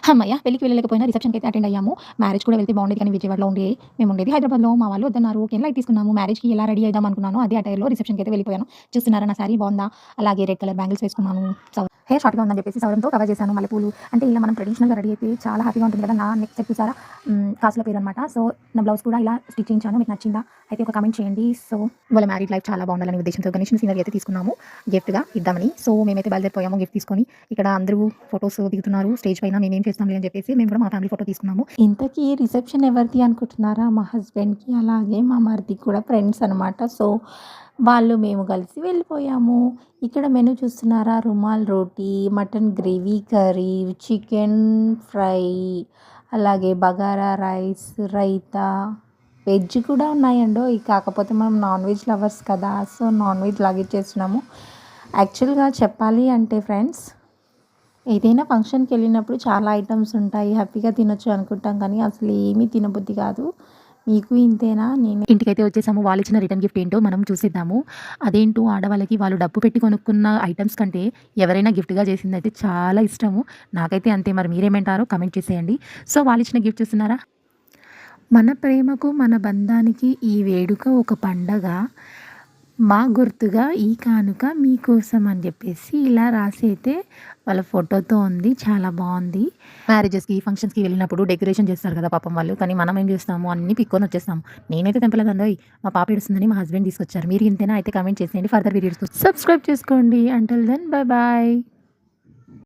హమ్మయ్య! పెళ్ళికి వెళ్ళలేకపోయినా రిసెప్షన్‌కైతే అటెండ్ అయ్యాము. మ్యారేజ్ కూడా వెళ్తే బాగుండేది కానీ విజయవాడలో మేముండేది హైదరాబాద్‌లో. మా వాళ్ళు వద్దన్నారు. ఓకే. లైట్ తీసుకున్నాము. మ్యారేజ్‌కి ఎలా రెడీ అయిదాం అనుకున్నానో అదే అటైర్‌లో రిసెప్షన్‌కైతే వెళ్ళిపోయాను. చూస్తున్నారా నా శారీ బావుందా? అలాగే రెడ్ కలర్ బ్యాంగిల్స్ వేసుకున్నాను. హెయిర్ షార్ట్‌గా ఉందని చెప్పేసి సవరంతో కవర్ చేశాను. మల్లెపూలు అంటే ఇలా మనం ట్రెడిషనల్‌గా రెడీ అయితే చాలా హ్యాపీగా ఉంటుంది కదా! నా నెక్ సెట్ చూసారా? కాసుల పేరనమాట. సో, నా బ్లౌజ్ కూడా ఇలా స్టిచ్ చేయించాను. మీకు నచ్చిందా? అయితే ఒక కామెంట్ చేయండి. సో, వాళ్ళ మ్యారీడ్ లైఫ్ చాలా బాగుండాలనే ఉద్దేశంతో గణేష్ సీనరీ అయితే తీసుకున్నాము గిఫ్ట్‌గా ఇద్దామని. సో, మేమైతే బయలుదేరిపోయాము గిఫ్ట్ తీసుకొని. ఇక్కడ అందరూ ఫోటోస్ దిగుతున్నారు. స్టేజ్ పైన మేమేం చేస్తాంలే అని చెప్పేసి మేము కూడా మా ఫ్యామిలీ ఫోటో తీసుకున్నాము. ఇంతకీ రిసెప్షన్ ఎవరిది అనుకుంటున్నారా? మా హస్బెండ్‌కి అలాగే మా మరిదికి కూడా ఫ్రెండ్స్ అనమాట. సో, వాళ్ళు మేము కలిసి వెళ్ళిపోయాము. ఇక్కడ మెనూ చూస్తున్నారా? Rumal roti, mutton gravy curry, chicken fry, అలాగే బగారా రైస్, రైతా, వెజ్ కూడా ఉన్నాయండోయ్. కాకపోతే మనం నాన్ వెజ్ లవర్స్ కదా! సో, నాన్ వెజ్ లాగిచ్చేస్తున్నాము. యాక్చువల్‌గా చెప్పాలి అంటే ఫ్రెండ్స్, ఏదైనా ఫంక్షన్‌కెళ్ళినప్పుడు చాలా ఐటెమ్స్ ఉంటాయి. హ్యాపీగా తినొచ్చు అనుకుంటాం కానీ అసలు ఏమీ తినబుద్ధి కాదు. మీకు ఇంతేనా? ఇంటికైతే వచ్చేసాము. వాళ్ళిచ్చిన రిటర్న్ గిఫ్ట్ ఏంటో మనం చూసేద్దాము. అదేంటో ఆడవాళ్ళకి వాళ్ళు డబ్బు పెట్టి కొనుక్కున్న ఐటెమ్స్ కంటే ఎవరైనా గిఫ్ట్‌గా చేసిందైతే చాలా ఇష్టము. నాకైతే అంతే. మరి మీరేమంటారో కామెంట్ చేసేయండి. సో, వాళ్ళిచ్చిన గిఫ్ట్ చూస్తున్నారా? మన ప్రేమకు, మన బంధానికి ఈ వేడుక ఒక పండగ. మా గుర్తుగా ఈ కానుక మీకోసం అని చెప్పేసి ఇలా రాసి అయితే వాళ్ళ ఫోటోతో ఉంది. చాలా బాగుంది. మ్యారేజెస్‌కి, ఫంక్షన్స్‌కి వెళ్ళినప్పుడు డెకరేషన్ చేస్తారు కదా పాపం వాళ్ళు. కానీ మనం ఏం చేస్తాము అన్నీ పిక్కొని వచ్చేస్తాము. నేనైతే తెంపలేదండోయ్. మా పాప ఏడుస్తుందని మా హస్బెండ్ తీసుకొచ్చారు. మీరు ఇంతేనా? అయితే కామెంట్ చేసేయండి. ఫర్దర్ వీడియోస్ కోసం సబ్స్క్రైబ్ చేసుకోండి. Until then bye bye.